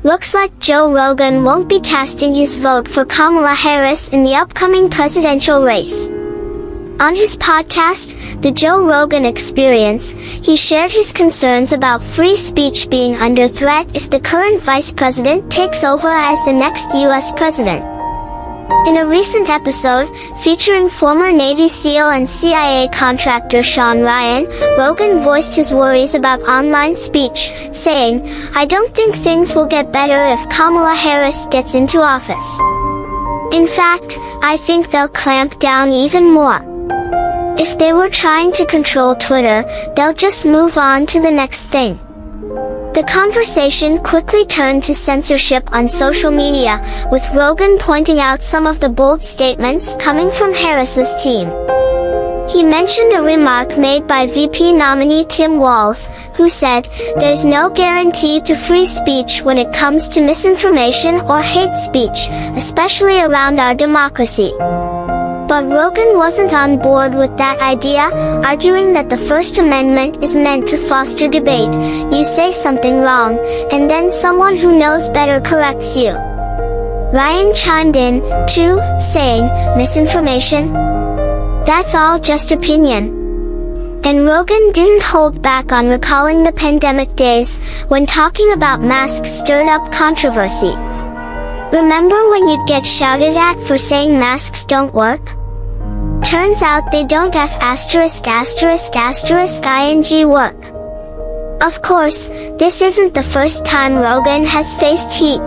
Looks like Joe Rogan won't be casting his vote for Kamala Harris in the upcoming presidential race. On his podcast, The Joe Rogan Experience, he shared his concerns about free speech being under threat if the current vice president takes over as the next U.S. president. In a recent episode, featuring former Navy SEAL and CIA contractor Sean Ryan, Rogan voiced his worries about online speech, saying, "I don't think things will get better if Kamala Harris gets into office. In fact, I think they'll clamp down even more. If they were trying to control Twitter, they'll just move on to the next thing." The conversation quickly turned to censorship on social media, with Rogan pointing out some of the bold statements coming from Harris's team. He mentioned a remark made by VP nominee Tim Walz, who said, "There's no guarantee to free speech when it comes to misinformation or hate speech, especially around our democracy." But Rogan wasn't on board with that idea, arguing that the First Amendment is meant to foster debate. You say something wrong, and then someone who knows better corrects you. Ryan chimed in, too, saying, "Misinformation? That's all just opinion." And Rogan didn't hold back on recalling the pandemic days, when talking about masks stirred up controversy. "Remember when you'd get shouted at for saying masks don't work? Turns out they don't ****ing work." Of course, this isn't the first time Rogan has faced heat.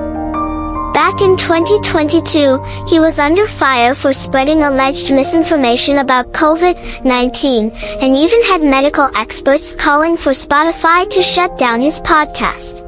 Back in 2022, he was under fire for spreading alleged misinformation about COVID-19, and even had medical experts calling for Spotify to shut down his podcast.